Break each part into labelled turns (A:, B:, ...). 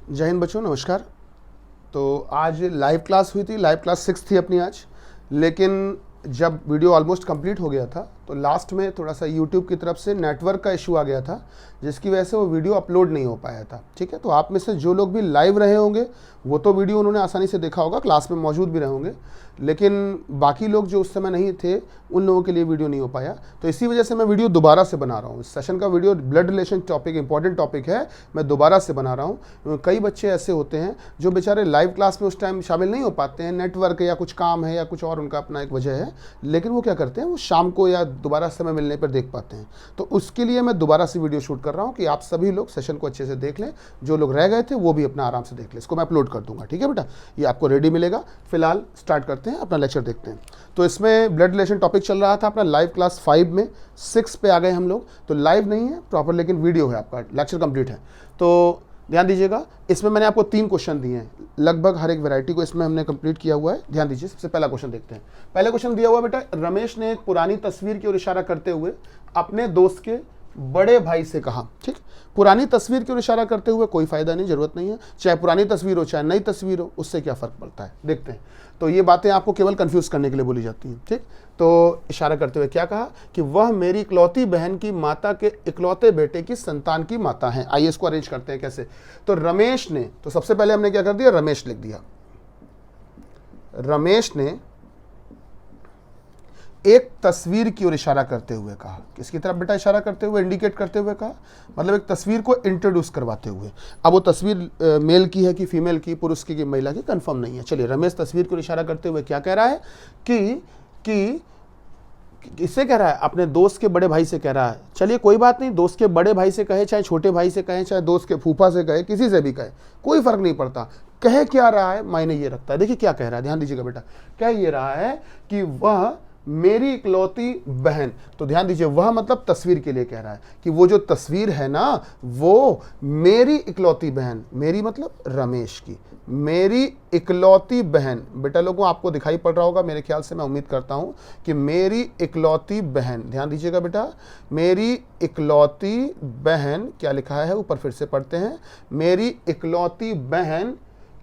A: जय हिंद बच्चों, नमस्कार। तो आज लाइव क्लास हुई थी, लाइव क्लास 6 थी अपनी आज। लेकिन जब वीडियो ऑलमोस्ट कंप्लीट हो गया था तो लास्ट में थोड़ा सा यूट्यूब की तरफ से नेटवर्क का इशू आ गया था, जिसकी वजह से वो वीडियो अपलोड नहीं हो पाया था। ठीक है, तो आप में से जो लोग भी लाइव रहे होंगे वो तो वीडियो उन्होंने आसानी से देखा होगा, क्लास में मौजूद भी रहे होंगे। लेकिन बाकी लोग जो उस समय नहीं थे उन लोगों के लिए वीडियो नहीं हो पाया, तो इसी वजह से मैं वीडियो दोबारा से बना रहा हूँ। इस सेशन का video blood relation topic, important topic है, मैं दोबारा से बना रहा हूँ। कई बच्चे ऐसे होते हैं जो बेचारे लाइव क्लास में उस टाइम शामिल नहीं हो पाते हैं, नेटवर्क या कुछ काम है या कुछ और उनका अपना एक वजह है, लेकिन वो क्या करते हैं, वो शाम को या दोबारा समय मिलने पर देख पाते हैं। तो उसके लिए मैं दोबारा से वीडियो शूट कर रहा हूँ कि आप सभी लोग सेशन को अच्छे से देख लें। जो लोग रह गए थे वो भी अपना आराम से देख लें। इसको मैं अपलोड कर दूंगा, ठीक है बेटा, ये आपको रेडी मिलेगा। फिलहाल स्टार्ट करते हैं, अपना लेक्चर देखते हैं। तो इसमें ब्लड रिलेशन टॉपिक चल रहा था अपना लाइव क्लास 5 में, 6 पे आ गए हम लोग। तो लाइव नहीं है प्रॉपर, लेकिन वीडियो है, आपका लेक्चर कंप्लीट है। तो ध्यान दीजिएगा, इसमें मैंने आपको 3 क्वेश्चन दिए हैं, लगभग हर एक वैरायटी को इसमें हमने कंप्लीट किया हुआ है। ध्यान दीजिए, सबसे पहला क्वेश्चन देखते हैं। पहला क्वेश्चन दिया हुआ बेटा, रमेश ने एक पुरानी तस्वीर की ओर इशारा करते हुए अपने दोस्त के बड़े भाई से कहा। ठीक, पुरानी तस्वीर की ओर इशारा करते हुए कोई फायदा नहीं, जरूरत नहीं है। चाहे पुरानी तस्वीर हो चाहे नई तस्वीर हो, उससे क्या फर्क पड़ता है, देखते हैं। तो ये बातें आपको केवल कंफ्यूज करने के लिए बोली जाती हैं। ठीक, तो इशारा करते हुए क्या कहा कि वह मेरी इकलौती बहन की माता के इकलौते बेटे की संतान की माता है। आइए इसको अरेंज करते हैं कैसे। तो रमेश ने, तो सबसे पहले हमने क्या कर दिया, रमेश लिख दिया। रमेश ने एक तस्वीर की ओर इशारा करते हुए कहा। किसकी तरफ बेटा इशारा करते हुए, इंडिकेट करते हुए कहा, मतलब एक तस्वीर को इंट्रोड्यूस करवाते हुए। अब वो तस्वीर मेल की है कि फीमेल की, पुरुष की कि महिला की, कंफर्म नहीं है। चलिए, रमेश तस्वीर की ओर इशारा करते हुए क्या कह रहा है कि किससे कह रहा है, अपने दोस्त के बड़े भाई से कह रहा है। चलिए कोई बात नहीं, दोस्त के बड़े भाई से कहे, चाहे छोटे भाई से कहे, चाहे दोस्त के फूफा से कहे, किसी से भी कहे, कोई फर्क नहीं पड़ता। कह क्या रहा है मायने ये रखता है। देखिए क्या कह रहा है, ध्यान दीजिएगा बेटा। कह ये रहा है कि वह मेरी इकलौती बहन, तो ध्यान दीजिए, वह मतलब तस्वीर के लिए कह रहा है कि वो जो तस्वीर है ना, वो मेरी इकलौती बहन, मेरी मतलब रमेश की, मेरी इकलौती बहन। बेटा लोगों, आपको दिखाई पड़ रहा होगा मेरे ख्याल से, मैं उम्मीद करता हूं कि मेरी इकलौती बहन, ध्यान दीजिएगा बेटा, मेरी इकलौती बहन, क्या लिखा है ऊपर, फिर से पढ़ते हैं, मेरी इकलौती बहन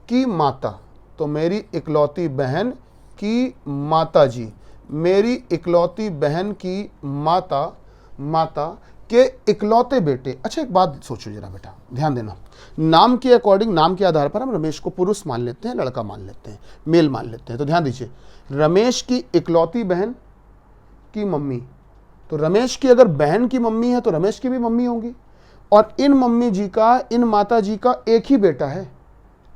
A: की माता। तो मेरी इकलौती बहन की माता जी, मेरी इकलौती बहन की माता के इकलौते बेटे। अच्छा एक बात सोचो जरा बेटा, ध्यान देना, नाम के अकॉर्डिंग, नाम के आधार पर हम रमेश को पुरुष मान लेते हैं, लड़का मान लेते हैं, मेल मान लेते हैं। तो ध्यान दीजिए, रमेश की इकलौती बहन की मम्मी, तो रमेश की अगर बहन की मम्मी है तो रमेश की भी मम्मी होंगी, और इन मम्मी जी का, इन माता जी का एक ही बेटा है,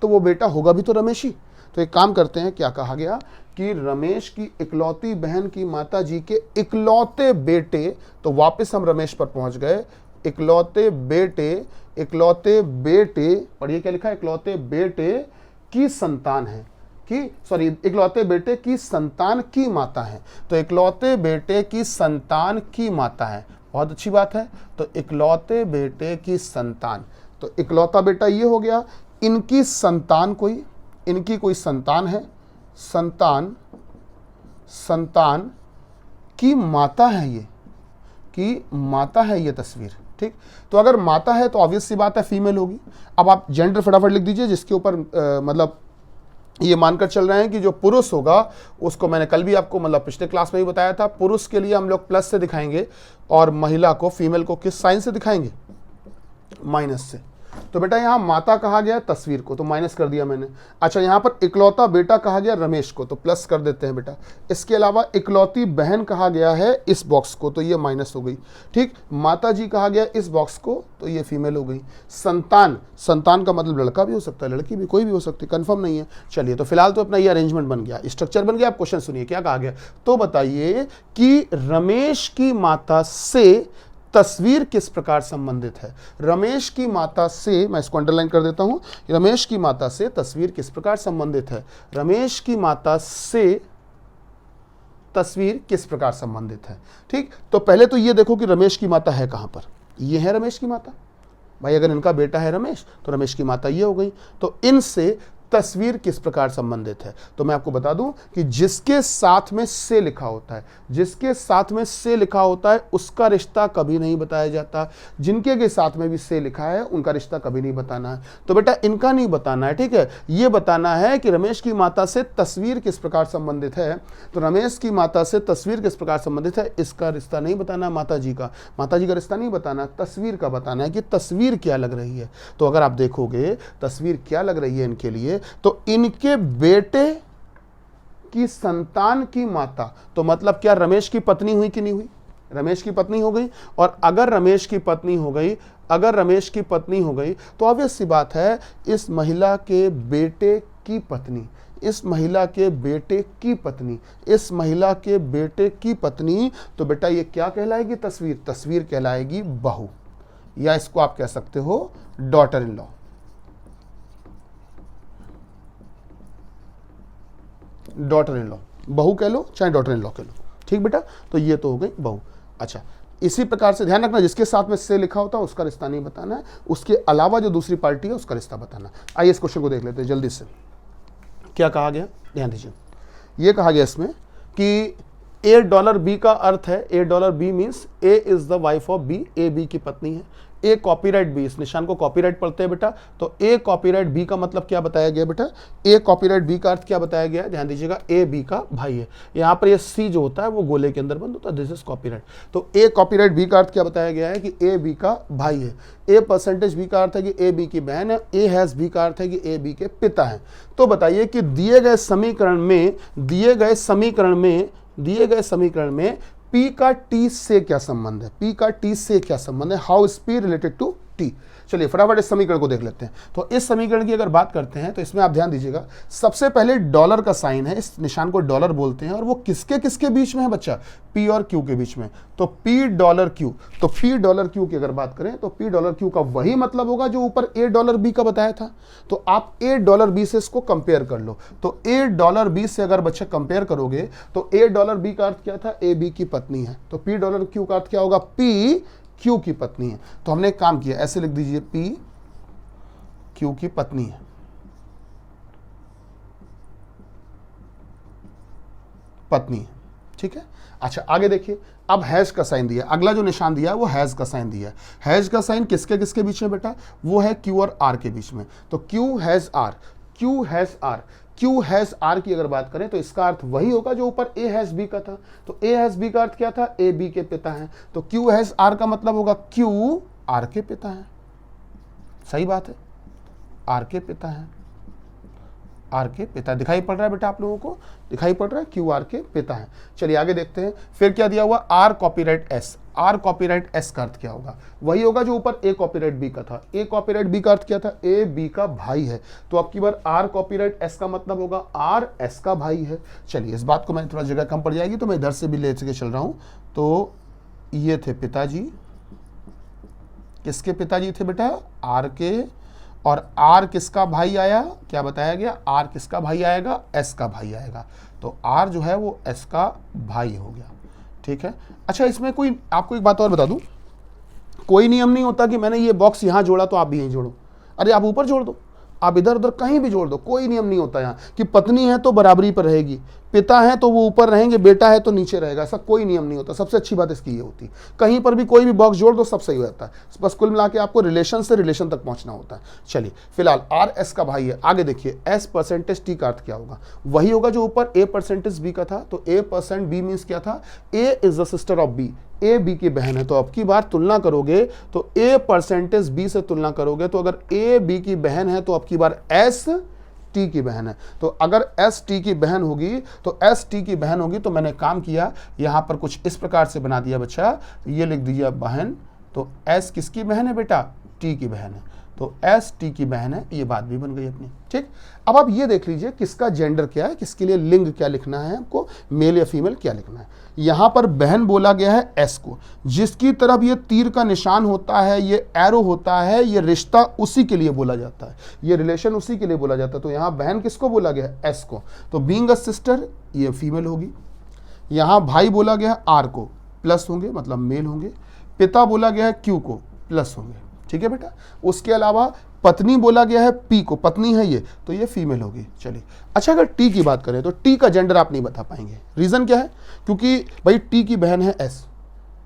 A: तो वो बेटा होगा भी तो रमेश ही। तो एक काम करते हैं, क्या कहा गया कि रमेश की इकलौती बहन की माता जी के इकलौते बेटे, तो वापस हम रमेश पर पहुंच गए। इकलौते बेटे, इकलौते बेटे, पढ़िए क्या लिखा है, इकलौते बेटे की संतान है, कि सॉरी, इकलौते बेटे की संतान की माता है। तो इकलौते बेटे की संतान की माता है, बहुत अच्छी बात है। तो इकलौते बेटे की संतान, तो इकलौता बेटा ये हो गया, इनकी संतान कोई, इनकी कोई संतान है, संतान की माता है, ये की माता है ये तस्वीर। ठीक, तो अगर माता है तो ऑब्वियस सी बात है फीमेल होगी। अब आप जेंडर फटाफट लिख दीजिए, जिसके ऊपर मतलब ये मानकर चल रहे हैं कि जो पुरुष होगा उसको, मैंने कल भी आपको मतलब पिछले क्लास में भी बताया था, पुरुष के लिए हम लोग प्लस से दिखाएंगे और महिला को, फीमेल को किस साइन से दिखाएंगे, माइनस से। तो बेटा यहाँ माता कहा गया तस्वीर को, तो माइनस कर दिया मैंने। अच्छा, यहाँ पर इकलौता बेटा कहा गया रमेश को, तो प्लस कर देते हैं बेटा। इसके अलावा इकलौती बहन कहा गया है इस बॉक्स को, तो ये माइनस हो गई। ठीक, माता जी कहा गया इस बॉक्स को, तो ये फीमेल हो गई। संतान, संतान का मतलब लड़का भी हो सकता है, लड़की भी, कोई भी हो सकती है, कंफर्म नहीं है। चलिए, तो फिलहाल तो अपना ये अरेंजमेंट बन गया, स्ट्रक्चर बन गया। आप क्वेश्चन सुनिए क्या कहा गया। तो बताइए कि रमेश की माता से तस्वीर किस प्रकार संबंधित है। रमेश की माता से, मैं इसको अंडरलाइन कर देता हूं, रमेश की माता से तस्वीर किस प्रकार संबंधित है। रमेश की माता से तस्वीर किस प्रकार संबंधित है। ठीक, तो पहले तो ये देखो कि रमेश की माता है कहां पर, ये है रमेश की माता। भाई अगर इनका बेटा है रमेश, तो रमेश की माता ये हो गई। तो इनसे तस्वीर किस प्रकार संबंधित है। तो मैं आपको बता दूं कि जिसके साथ में से लिखा होता है, जिसके साथ में से लिखा होता है उसका रिश्ता कभी नहीं बताया जाता। जिनके के साथ में भी से लिखा है उनका रिश्ता कभी नहीं बताना है। तो बेटा इनका नहीं बताना है, ठीक है। ये बताना है कि रमेश की माता से तस्वीर किस प्रकार संबंधित है। तो रमेश की माता से तस्वीर किस प्रकार संबंधित है, इसका रिश्ता नहीं बताना। माता जी का रिश्ता नहीं बताना, तस्वीर का बताना है कि तस्वीर क्या लग रही है। तो अगर आप देखोगे तस्वीर क्या लग रही है इनके लिए, तो इनके बेटे की संतान की माता, तो मतलब क्या रमेश की पत्नी हुई कि नहीं हुई, रमेश की पत्नी हो गई। और अगर रमेश की पत्नी हो गई, अगर रमेश की पत्नी हो गई तो ऑब्वियस सी बात है इस महिला के बेटे की पत्नी, इस महिला के बेटे की पत्नी, इस महिला के बेटे की पत्नी, तो बेटा ये क्या कहलाएगी, तस्वीर। तस्वीर कहलाएगी बहू, या इसको आप कह सकते हो daughter in law. Daughter in law, बहू कह लो चाहे डॉटर इन लॉ कह लो, ठीक बेटा। तो ये तो हो गई बहू। अच्छा, इसी प्रकार से ध्यान रखना जिसके साथ में से लिखा होता है उसका रिश्ता नहीं बताना है, उसके अलावा जो दूसरी पार्टी है उसका रिश्ता बताना। आइए इस क्वेश्चन को देख लेते हैं जल्दी से। क्या कहा गया, ध्यान दीजिए। ये कहा गया इसमें कि $A का अर्थ है, $A means A is the wife of B, A B की पत्नी है। ए कॉपीराइट बी, इस निशान को कॉपीराइट पढ़ते हैं बेटा। तो ए कॉपीराइट बी का मतलब क्या बताया गया बेटा, ए कॉपीराइट बी का अर्थ क्या बताया गया है, ध्यान दीजिएगा। ए बी का भाई है, यहाँ पर ये सी जो होता है वो गोले के अंदर बंद होता है, दिस इज कॉपीराइट। तो ए कॉपीराइट बी का अर्थ क्या बताया गया है कि ए बी का भाई है। ए परसेंटेज बी का अर्थ है कि ए बी की बहन है। ए हैज बी का अर्थ है कि ए बी के पिता है। तो बताइए कि दिए गए समीकरण में P का T से क्या संबंध है, P का T से क्या संबंध है, how is P related to T। चलिए फटाफट इस समीकरण को देख लेते हैं। तो इस समीकरण की अगर बात करते हैं तो इसमें आप ध्यान दीजिएगा, सबसे पहले डॉलर का साइन है, इस निशान को डॉलर बोलते हैं, और वो किसके किसके बीच में है बच्चा, P और Q के बीच में। तो $Q, तो $Q की अगर बात करें तो $Q का वही मतलब होगा जो ऊपर $A का बताया था। तो आप $A से इसको कंपेयर कर लो। तो $A से अगर बच्चा कंपेयर करोगे तो $A का अर्थ क्या था, AB की पत्नी है। तो $Q का अर्थ क्या होगा, P Q की पत्नी है। तो हमने एक काम किया, ऐसे लिख दीजिए P Q की पत्नी है, पत्नी है, ठीक है। अच्छा आगे देखिए, अब हैश का साइन दिया, अगला जो निशान दिया है वो हैज का साइन दिया है। हैज का साइन किसके किसके बीच में बेटा, वो है Q और R के बीच में। तो Q has R, Q has R की अगर बात करें तो इसका अर्थ वही होगा जो ऊपर A हैज B का था। तो A हैज B का अर्थ क्या था, A B के पिता हैं। तो Q हैज R का मतलब होगा Q R के पिता हैं। सही बात है, R के पिता हैं, R के पिता। दिखाई पड़ रहा है बेटा आप लोगों को, दिखाई पड़ रहा है, Q R के पिता हैं। चलिए आगे देखते हैं, फिर क्या दिया हुआ, R copyright S। R copyright S का अर्थ क्या होगा, वही होगा जो ऊपर A कॉपीराइट B का था। A कॉपीराइट B का अर्थ क्या था, A B का भाई है। तो अब की बार R कॉपीराइट S का मतलब होगा R S का भाई है। चलिए इस बात को मैंने थोड़ा जगह कम पड़ जाएगी तो मैं इधर से भी ले के चल रहा हूं। तो ये थे पिताजी, किसके पिताजी थे बेटा, R के। और R किसका भाई आया, क्या बताया गया, R किसका भाई आएगा, S का भाई आएगा। तो R जो है वो S का भाई हो गया, ठीक है। अच्छा इसमें कोई आपको एक बात और बता दूं, कोई नियम नहीं होता कि मैंने ये बॉक्स यहां जोड़ा तो आप भी यहीं जोड़ो। अरे आप ऊपर जोड़ दो, आप इधर उधर कहीं भी जोड़ दो, कोई नियम नहीं होता यहाँ कि पत्नी है तो बराबरी पर रहेगी, पिता है तो वो ऊपर रहेंगे, बेटा है तो नीचे रहेगा, ऐसा कोई नियम नहीं होता। सबसे अच्छी बात इसकी ये होती, कहीं पर भी कोई भी बॉक्स जोड़ दो सब सही हो जाता है। बस कुल मिला के आपको रिलेशन से रिलेशन तक पहुंचना होता है। चलिए फिलहाल R S का भाई है। आगे देखिए S परसेंटेज T का अर्थ क्या होगा, वही होगा जो ऊपर A परसेंटेज B का था। तो A% B मीन्स क्या था, A is the sister of B, A B की बहन है। तो अब की बार तुलना करोगे तो A परसेंटेज B से तुलना करोगे तो अगर A B की बहन है तो अब की बार S T की बहन है। तो अगर S T की बहन होगी तो S T की बहन होगी। तो मैंने काम किया यहां पर कुछ इस प्रकार से बना दिया बच्चा, ये लिख दीजिए बहन। तो S किसकी बहन है बेटा, T की बहन है। तो S T की बहन है, ये बात भी बन गई अपनी, ठीक। अब आप ये देख लीजिए किसका जेंडर क्या है, किसके लिए लिंग क्या लिखना है आपको, मेल या फीमेल क्या लिखना है। यहां पर बहन बोला गया है S को, जिसकी तरफ ये तीर का निशान होता है, ये एरो होता है, ये रिश्ता उसी के लिए बोला जाता है, ये रिलेशन उसी के लिए बोला जाता है। तो यहां बहन किसको बोला गया है, S को। तो बीइंग अ सिस्टर ये फीमेल होगी। यहां भाई बोला गया है R को, प्लस होंगे मतलब मेल होंगे। पिता बोला गया है Q को, प्लस होंगे, ठीक है बेटा। उसके अलावा पत्नी बोला गया है पी को, पत्नी है ये, तो ये फीमेल होगी। चलिए, अच्छा अगर टी की बात करें तो टी का जेंडर आप नहीं बता पाएंगे। रीजन क्या है? क्योंकि भाई टी की बहन है एस,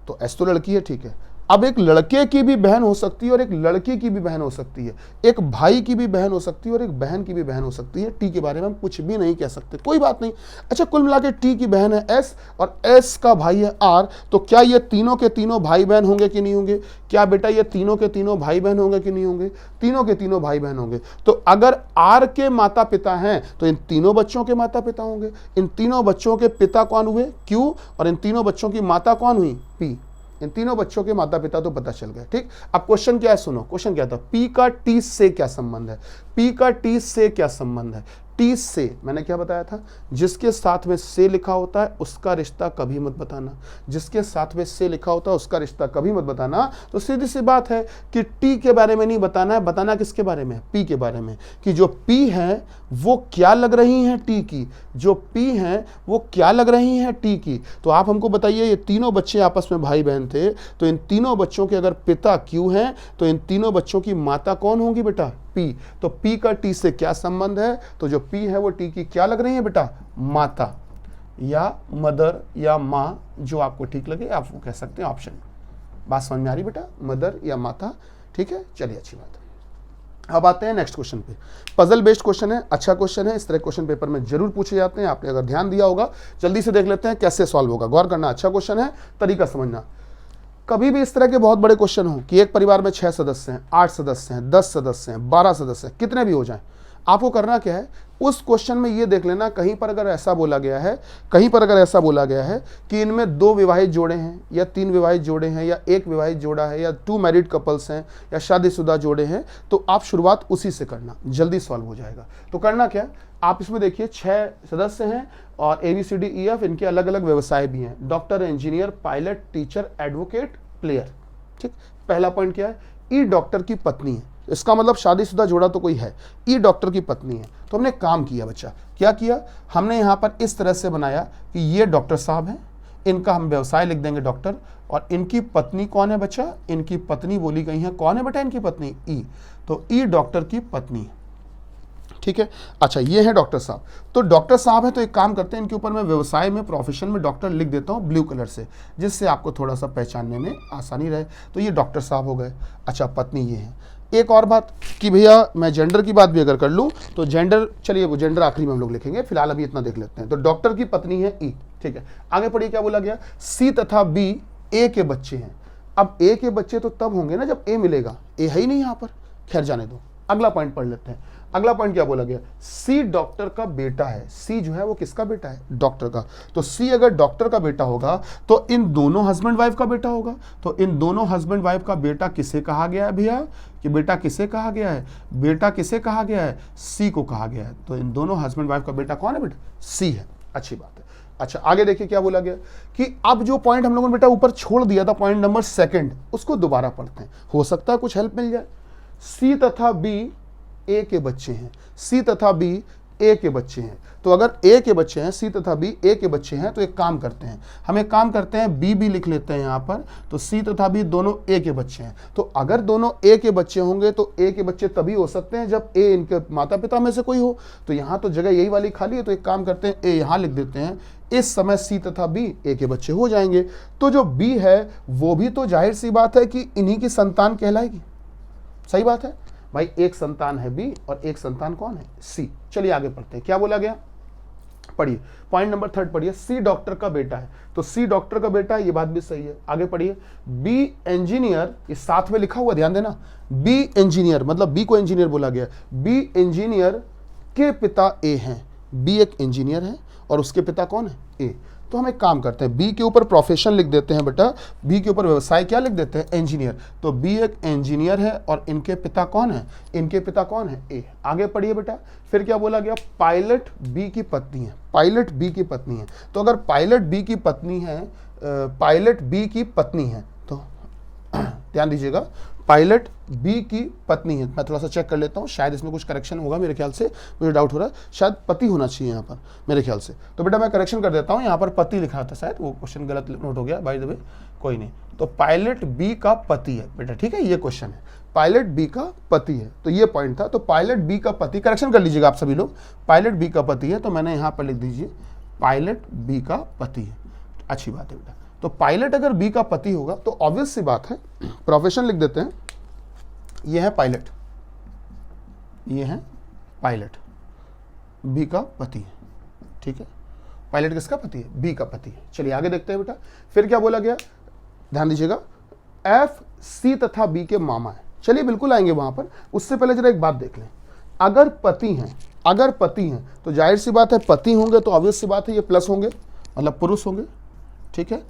A: तो एस तो लड़की है, ठीक है। अब एक लड़के की भी बहन हो सकती है और एक लड़के की भी बहन हो सकती है, एक भाई की भी बहन हो सकती है और एक बहन की भी बहन हो सकती है। टी के बारे में हम कुछ भी नहीं कह सकते, कोई बात नहीं। अच्छा, कुल मिला के टी की बहन है एस और एस का भाई है आर, तो क्या ये तीनों के तीनों भाई बहन होंगे कि नहीं होंगे? क्या बेटा ये तीनों के तीनों भाई बहन होंगे कि नहीं होंगे? तीनों के तीनों भाई बहन होंगे। तो अगर आर के माता पिता हैं तो इन तीनों बच्चों के माता पिता होंगे। इन तीनों बच्चों के पिता कौन हुए? क्यू, और इन तीनों बच्चों की माता कौन हुई? पी। इन तीनों बच्चों के माता पिता तो पता चल गए, ठीक। अब क्वेश्चन क्या है, सुनो। क्वेश्चन क्या था? पी का टी से क्या संबंध है? पी का टी से क्या संबंध है? टी से मैंने क्या बताया था? जिसके साथ में से लिखा होता है उसका रिश्ता कभी मत बताना। जिसके साथ में से लिखा होता है उसका रिश्ता कभी मत बताना। तो सीधी सी बात है कि टी के बारे में नहीं बताना है, बताना किसके बारे में? पी के बारे में, कि जो पी है वो क्या लग रही हैं टी की, जो पी हैं वो क्या लग रही हैं टी की। तो आप हमको बताइए, ये तीनों बच्चे आपस में भाई बहन थे, तो इन तीनों बच्चों के अगर पिता क्यू हैं तो इन तीनों बच्चों की माता कौन होगी बेटा? पी। तो पी का टी से क्या संबंध है? तो जो पी है वो टी की क्या लग रही है बेटा? माता या मदर या माँ, जो आपको ठीक लगे आप वो कह सकते हैं। ऑप्शन, बात समझ में आ रही बेटा? मदर या माता, ठीक है। चलिए, अच्छी बात है। अब आते हैं नेक्स्ट क्वेश्चन पे। पजल बेस्ड क्वेश्चन है, अच्छा क्वेश्चन है, इस तरह क्वेश्चन पेपर में जरूर पूछे जाते हैं। आपने अगर ध्यान दिया होगा, जल्दी से देख लेते हैं कैसे सॉल्व होगा। गौर करना, अच्छा क्वेश्चन है, तरीका समझना। कभी भी इस तरह के बहुत बड़े क्वेश्चन हो कि एक परिवार में 6 सदस्य हैं, 8 सदस्य हैं, 10 सदस्य हैं, 12 सदस्य हैं, कितने भी हो जाएं, आपको करना क्या है? उस क्वेश्चन में ये देख लेना, कहीं पर अगर ऐसा बोला गया है, कहीं पर अगर ऐसा बोला गया है कि इनमें 2 विवाहित जोड़े हैं या 3 विवाहित जोड़े हैं या 1 विवाहित जोड़ा है या 2 मैरिड कपल्स हैं या शादीशुदा जोड़े हैं, तो आप शुरुआत उसी से करना, जल्दी सॉल्व हो जाएगा। तो करना क्या? आप इसमें देखिए 6 सदस्य हैं और ABCDEF, इनके अलग अलग व्यवसाय भी हैं, doctor, engineer, pilot, teacher, advocate, player, ठीक। पहला पॉइंट क्या है? ई डॉक्टर की पत्नी है, इसका मतलब शादीशुदा जोड़ा तो कोई है, ई डॉक्टर की पत्नी है। तो हमने काम किया बच्चा, क्या किया? हमने यहाँ पर इस तरह से बनाया कि ये डॉक्टर साहब हैं, इनका हम व्यवसाय लिख देंगे डॉक्टर, और इनकी पत्नी कौन है बच्चा? इनकी पत्नी बोली गई है, कौन है बेटा इनकी पत्नी? ई। तो ई डॉक्टर की पत्नी, ठीक है। अच्छा, ये है डॉक्टर साहब। तो डॉक्टर साहब है, तो एक काम करते हैं, इनके ऊपर मैं व्यवसाय में, प्रोफेशन में डॉक्टर लिख देता हूँ ब्लू कलर से, जिससे आपको थोड़ा सा पहचानने में आसानी रहे। तो ये डॉक्टर साहब हो गए। अच्छा, पत्नी ये है। एक और बात कि भैया मैं जेंडर की बात भी अगर कर लूँ तो जेंडर, चलिए वो जेंडर आखिरी में हम लोग लिखेंगे, फिलहाल अभी इतना देख लेते हैं। तो डॉक्टर की पत्नी है ई, ठीक है। आगे पढ़िए, क्या बोला गया? सी तथा बी ए के बच्चे हैं। अब ए के बच्चे तो तब होंगे ना जब ए मिलेगा, ए है ही नहीं यहाँ पर, खैर जाने दो। अगला पॉइंट पढ़ लेते हैं। अगला पॉइंट क्या बोला गया? सी डॉक्टर का बेटा है। सी जो है वो किसका बेटा है? डॉक्टर का। तो सी अगर डॉक्टर का बेटा होगा तो इन दोनों हस्बैंड वाइफ का बेटा होगा। तो इन दोनों हस्बैंड वाइफ का बेटा किसे कहा गया है भैया? कि बेटा किसे कहा गया है? बेटा किसे कहा गया है? सी को कहा गया है। तो इन दोनों हस्बैंड वाइफ का बेटा कौन है बेटा? सी है। अच्छी बात है। अच्छा, आगे देखिए क्या बोला गया कि अब जो पॉइंट हम लोगों ने बेटा ऊपर छोड़ दिया था, पॉइंट नंबर 2, उसको दोबारा पढ़ते हैं, हो सकता है कुछ हेल्प मिल जाए। सी तथा बी ए के बच्चे हैं। सी तथा बी ए के बच्चे हैं। तो अगर ए के बच्चे हैं, सी तथा बी ए के बच्चे हैं, तो एक काम करते हैं, हम एक काम करते हैं, बी भी लिख लेते हैं यहाँ पर। तो सी तथा बी दोनों ए के बच्चे हैं। तो अगर दोनों ए के बच्चे होंगे तो ए के बच्चे तभी हो सकते हैं जब ए इनके माता पिता में से कोई हो। तो यहाँ तो जगह यही वाली खाली है, तो एक काम करते हैं, ए यहाँ लिख देते हैं। इस समय सी तथा बी ए के बच्चे हो जाएंगे। तो जो बी है वो भी तो जाहिर सी बात है कि इन्हीं की संतान कहलाएगी। सही बात है भाई, एक संतान है बी और एक संतान कौन है? सी। चलिए आगे पढ़ते हैं, क्या बोला गया? पढ़िए, पॉइंट नंबर 3 पढ़िए। सी डॉक्टर का बेटा है। तो सी डॉक्टर का बेटा है, ये बात भी सही है। आगे पढ़िए। बी इंजीनियर, इस साथ में लिखा हुआ, ध्यान देना, बी इंजीनियर मतलब बी को इंजीनियर बोला गया। बी इंजीनियर के पिता ए हैं। बी एक इंजीनियर है और उसके पिता कौन है? ए। तो हम एक काम करते हैं, बी के ऊपर प्रोफेशन लिख देते हैं बेटा, बी के ऊपर व्यवसाय क्या लिख देते हैं? इंजीनियर। तो बी एक इंजीनियर है और इनके पिता कौन है? इनके पिता कौन है? ए। आगे पढ़िए बेटा, फिर क्या बोला गया? पायलट बी की पत्नी है। पायलट बी की पत्नी है। तो अगर पायलट बी की पत्नी है, पायलट बी की पत्नी है, तो ध्यान दीजिएगा, पायलट बी की पत्नी है। मैं थोड़ा सा चेक कर लेता हूँ, शायद इसमें कुछ करेक्शन होगा, मेरे ख्याल से मुझे डाउट हो रहा है, शायद पति होना चाहिए यहाँ पर मेरे ख्याल से। तो बेटा मैं करेक्शन कर देता हूँ, यहाँ पर पति लिखा था, शायद वो क्वेश्चन गलत नोट हो गया, बाय द वे कोई नहीं। तो पायलट बी का पति है बेटा, ठीक है, ये क्वेश्चन है। पायलट बी का पति है, तो ये पॉइंट था। तो पायलट बी का पति, करेक्शन कर लीजिएगा आप सभी लोग, पायलट बी का पति है, तो मैंने यहां पर लिख दीजिए पायलट बी का पति है। अच्छी बात है बेटा। तो पायलट अगर बी का पति होगा तो ऑब्वियस सी बात है, प्रोफेशन लिख देते हैं, ये है पायलट, ये है पायलट, बी का पति है, ठीक है। पायलट किसका पति है? बी का पति है। चलिए आगे देखते हैं बेटा, फिर क्या बोला गया, ध्यान दीजिएगा, एफ सी तथा बी के मामा है। चलिए बिल्कुल आएंगे वहां पर, उससे पहले जरा एक बात देख लें। अगर पति हैं, अगर पति हैं तो जाहिर सी बात है पति होंगे तो ऑब्वियस सी बात है ये प्लस होंगे, मतलब पुरुष होंगे, ठीक है।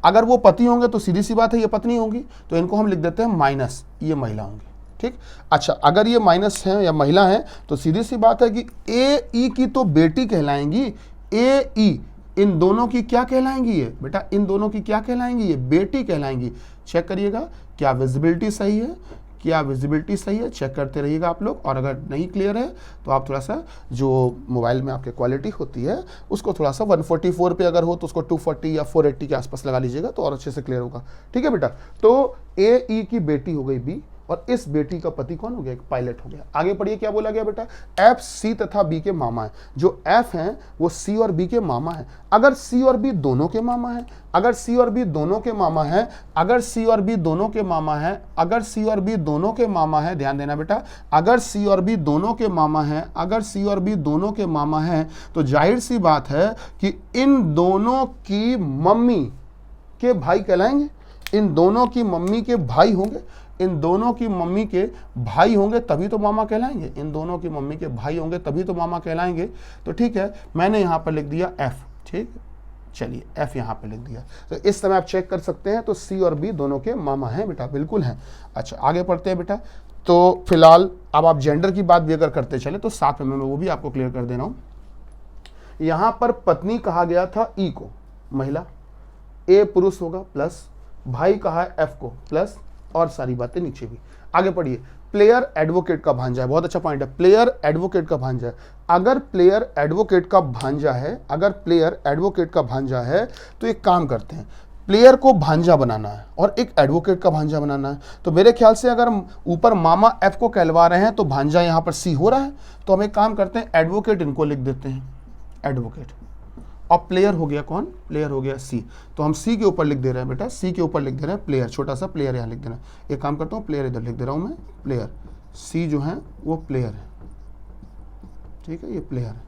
A: अगर वो पति होंगे तो सीधी सी बात है ये पत्नी होंगी, तो इनको हम लिख देते हैं माइनस, ये महिला होंगी, ठीक। अच्छा, अगर ये माइनस है या महिला है तो सीधी सी बात है कि ए ई की तो बेटी कहलाएंगी, ए ई इन दोनों की क्या कहलाएंगी ये बेटा, इन दोनों की क्या कहलाएंगी, ये बेटी कहलाएंगी। चेक करिएगा क्या विजिबिलिटी सही है, क्या विजिबिलिटी सही है, चेक करते रहिएगा आप लोग। और अगर नहीं क्लियर है तो आप थोड़ा सा जो मोबाइल में आपके क्वालिटी होती है उसको थोड़ा सा 144 पे अगर हो तो उसको 240 या 480 के आसपास लगा लीजिएगा तो और अच्छे से क्लियर होगा, ठीक है बेटा। तो ए ई की बेटी हो गई बी, और इस बेटी का पति कौन हो गया, एक पायलट हो गया। आगे पढ़िए क्या बोला गया बेटा, एफ सी तथा बी के मामा है। जो एफ हैं वो सी और बी के मामा है। अगर सी और बी दोनों के मामा है, अगर सी और बी दोनों के मामा है, अगर सी और बी दोनों के मामा है, अगर सी और बी दोनों के मामा है, ध्यान देना बेटा, अगर सी और बी दोनों के मामा है, अगर सी और बी दोनों के मामा है, तो जाहिर सी बात है कि इन दोनों की मम्मी के भाई कहलाएंगे, इन दोनों की मम्मी के भाई होंगे, इन दोनों की मम्मी के भाई होंगे तभी तो मामा कहलाएंगे, इन दोनों की मम्मी के भाई होंगे तभी तो मामा कहलाएंगे। तो ठीक है, मैंने यहाँ पर लिख दिया एफ, ठीक, चलिए एफ यहाँ पे लिख दिया। तो इस समय आप चेक कर सकते हैं, तो सी और बी दोनों के मामा हैं बेटा, बिल्कुल हैं। अच्छा आगे पढ़ते हैं बेटा। तो फिलहाल अब आप जेंडर की बात भी अगर करते चले तो साथ में मैं वो भी आपको क्लियर कर दे रहा हूँ। यहाँ पर पत्नी कहा गया था ई को, महिला, ए पुरुष होगा प्लस, भाई कहा है एफ को प्लस, और सारी बातें नीचे भी। आगे पढ़िए, प्लेयर एडवोकेट का भांजा है, बहुत अच्छा पॉइंट है, प्लेयर एडवोकेट का भांजा है। अगर प्लेयर एडवोकेट का भांजा है, अगर प्लेयर एडवोकेट का भांजा है तो एक काम करते हैं, प्लेयर को भांजा बनाना है और एक एडवोकेट का भांजा बनाना है। तो मेरे ख्याल से अगर ऊपर मामा एफ को कहलवा रहे हैं तो भांजा यहाँ पर सी हो रहा है, तो हम एक काम करते हैं एडवोकेट इनको लिख देते हैं, एडवोकेट, और प्लेयर हो गया कौन, प्लेयर हो गया सी। तो हम सी के ऊपर लिख दे रहे हैं बेटा, सी के ऊपर लिख दे रहे हैं प्लेयर, छोटा सा प्लेयर यहाँ लिख देना। एक काम करता हूँ, प्लेयर इधर लिख दे रहा हूँ मैं, प्लेयर, सी जो है वो प्लेयर है, ठीक है, ये प्लेयर है।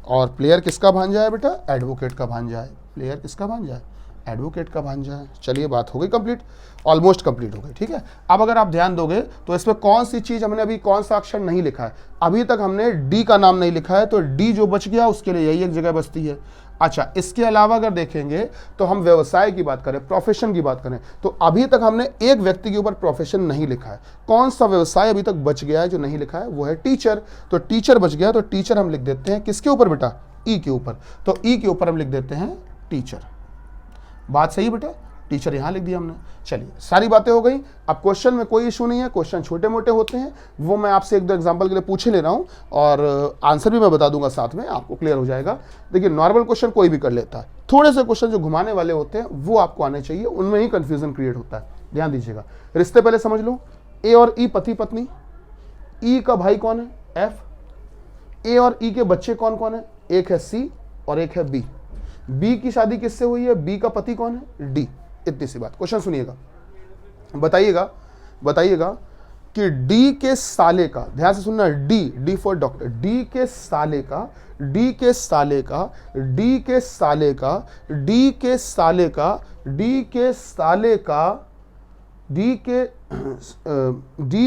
A: और प्लेयर किसका भांजा है बेटा, एडवोकेट का भांजा है। प्लेयर किसका भांजा है, एडवोकेट का भांजा है। चलिए बात हो गई कंप्लीट, ऑलमोस्ट कंप्लीट हो गई, ठीक है। अब अगर आप ध्यान दोगे तो इसमें कौन सी चीज हमने अभी, कौन सा अक्षर नहीं लिखा है, अभी तक हमने डी का नाम नहीं लिखा है, तो डी जो बच गया उसके लिए यही एक जगह बचती है। अच्छा, इसके अलावा अगर देखेंगे तो हम व्यवसाय की बात करें, प्रोफेशन की बात करें, तो अभी तक हमने एक व्यक्ति के ऊपर प्रोफेशन नहीं लिखा है। कौन सा व्यवसाय अभी तक बच गया है जो नहीं लिखा है, वो है टीचर। तो टीचर बच गया, तो टीचर हम लिख देते हैं किसके ऊपर बेटा, ई के ऊपर। तो ई के ऊपर हम लिख देते हैं टीचर। बात सही बेटा, टीचर यहां लिख दिया हमने। चलिए सारी बातें हो गई। अब क्वेश्चन में कोई इशू नहीं है, क्वेश्चन छोटे मोटे होते हैं, वो मैं आपसे एक दो एग्जांपल के लिए पूछे ले रहा हूं और आंसर भी मैं बता दूंगा साथ में, आपको क्लियर हो जाएगा। देखिए नॉर्मल क्वेश्चन कोई भी कर लेता है, थोड़े से क्वेश्चन जो घुमाने वाले होते हैं वो आपको आने चाहिए, उनमें ही कंफ्यूजन क्रिएट होता है। ध्यान दीजिएगा, रिश्ते पहले समझ लो, ए और ई पति पत्नी, ई का भाई कौन है, एफ, ए और ई के बच्चे कौन कौन है, एक है सी और एक है बी। बी की शादी किससे हुई है, बी का पति कौन है, डी। इतनी सी बात। क्वेश्चन सुनिएगा, बताइएगा कि डी के साले का, ध्यान से सुनना, डी फॉर डॉक्टर, डी के साले का, डी के साले का, डी के साले का, डी के साले का, डी के साले का, डी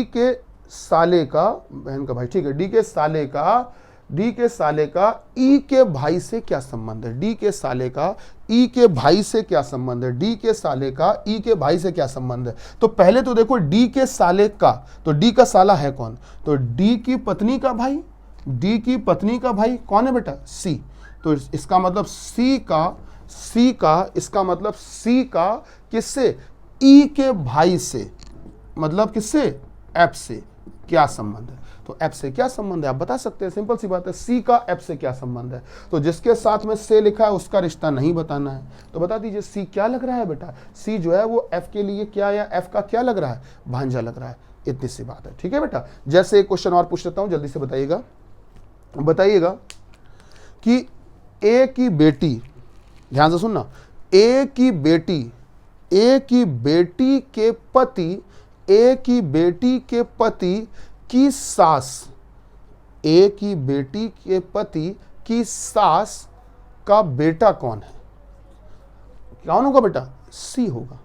A: के साले का, बहन का भाई, ठीक है, डी के साले का, डी के साले का ई के भाई से क्या संबंध है, डी के साले का ई के भाई से क्या संबंध है, डी के साले का ई के भाई से क्या संबंध है। तो पहले तो देखो डी के साले का, तो डी का साला है कौन, तो डी की पत्नी का भाई, डी की पत्नी का भाई कौन है बेटा, सी। तो इसका मतलब सी का इसका मतलब सी का किससे, ई के भाई से, मतलब किससे, एफ से क्या संबंध है। तो एफ से क्या संबंध है आप बता सकते हैं, सिंपल सी बात है, सी का एफ से क्या संबंध है। तो जिसके साथ में से लिखा है उसका रिश्ता नहीं बताना है, तो बता दीजिए सी क्या लग रहा है बेटा, सी जो है वो एफ के लिए क्या, या एफ का क्या लग रहा है, भांजा लग रहा है। इतनी सी बात है, ठीक है बेटा। जैसे एक क्वेश्चन और पूछ लेता हूं, जल्दी से बताइएगा कि ए की बेटी, ध्यान से सुनना, ए की बेटी के पति की सास, ए की बेटी के पति की सास का बेटा कौन है? कौन होगा बेटा? सी होगा।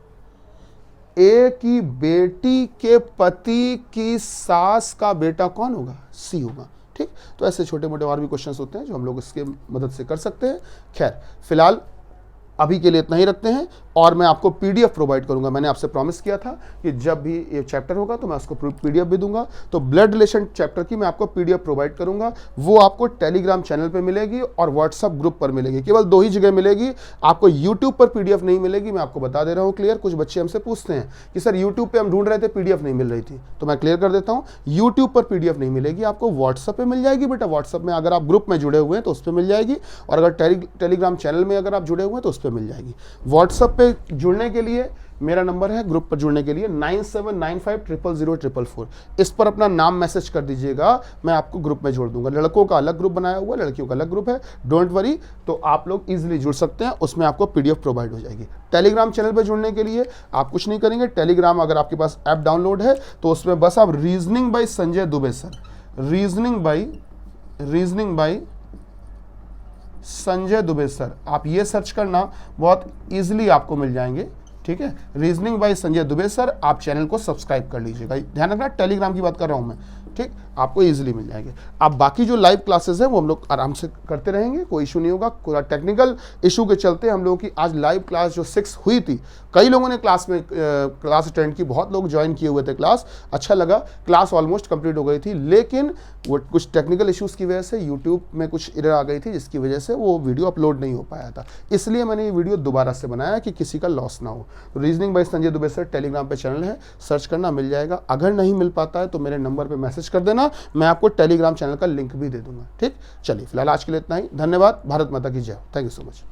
A: ए की बेटी के पति की सास का बेटा कौन होगा? सी होगा, ठीक। तो ऐसे छोटे मोटे और भी क्वेश्चंस होते हैं जो हम लोग इसके मदद से कर सकते हैं। खैर, फिलहाल अभी के लिए इतना ही रखते हैं, और मैं आपको पीडीएफ प्रोवाइड करूंगा। मैंने आपसे प्रॉमिस किया था कि जब भी ये चैप्टर होगा तो मैं उसको पीडीएफ भी दूंगा। तो ब्लड रिलेशन चैप्टर की मैं आपको पीडीएफ प्रोवाइड करूंगा। वो आपको टेलीग्राम चैनल पे मिलेगी और व्हाट्सएप ग्रुप पर मिलेगी। केवल 2 ही जगह मिलेगी, आपको यूट्यूब पर पीडीएफ नहीं मिलेगी। मैं आपको बता दे रहा हूँ क्लियर। कुछ बच्चे हमसे पूछते हैं कि सर यूट्यूब पर हम ढूंढ रहे थे, पीडीएफ नहीं मिल रही थी, तो मैं क्लियर कर देता हूँ, यूट्यूब पर पीडीएफ नहीं मिलेगी, आपको व्हाट्सएप पे मिल जाएगी बेटा। व्हाट्सएप में अगर आप ग्रुप में जुड़े हुए हैं तो उस पर मिल जाएगी, और अगर टेलीग्राम चैनल में अगर आप जुड़े हुए हैं तो उस पर मिल जाएगी। व्हाट्सएप पे जुड़ने के लिए मेरा नंबर है, ग्रुप पर जुड़ने के लिए 9795000444। इस पर अपना नाम मैसेज कर दीजिएगा, मैं आपको ग्रुप में जोड़ दूंगा। लड़कों का अलग ग्रुप बनाया हुआ है, लड़कियों का अलग ग्रुप है, डोंट वरी। तो आप लोग इजीली जुड़ सकते हैं, उसमें आपको पीडीएफ प्रोवाइड हो जाएगी। टेलीग्राम चैनल पर जुड़ने के लिए आप कुछ नहीं करेंगे। टेलीग्राम अगर आपके पास ऐप डाउनलोड है तो उसमें बस आप reasoning bye Sanjay Dubey sir, reasoning bye Sanjay Dubey sir, आप ये सर्च करना, बहुत इजीली आपको मिल जाएंगे, ठीक है। Reasoning bye Sanjay Dubey sir, आप चैनल को सब्सक्राइब कर लीजिएगा। ध्यान रखना, टेलीग्राम की बात कर रहा हूं मैं, ठीक, आपको इजीली मिल जाएंगे। अब बाकी जो लाइव क्लासेस हैं वो हम लोग आराम से करते रहेंगे, कोई इशू नहीं होगा। टेक्निकल इशू के चलते हम लोगों की आज लाइव क्लास जो 6 हुई थी, कई लोगों ने क्लास अटेंड की, बहुत लोग ज्वाइन किए हुए थे क्लास, अच्छा लगा। क्लास ऑलमोस्ट कंप्लीट हो गई थी, लेकिन वो कुछ टेक्निकल इश्यूज़ की वजह से यूट्यूब में कुछ एरर आ गई थी, जिसकी वजह से वो वीडियो अपलोड नहीं हो पाया था। इसलिए मैंने ये वीडियो दोबारा से बनाया कि किसी का लॉस ना हो। तो reasoning bye Sanjay Dubey sir Telegram पे चैनल है, सर्च करना, मिल जाएगा। अगर नहीं मिल पाता है तो मेरे नंबर पे मैसेज कर देना, मैं आपको टेलीग्राम चैनल का लिंक भी दे दूंगा, ठीक। चलिए फिलहाल आज के लिए इतना ही, धन्यवाद। भारत माता की जय, थैंक यू सो मच।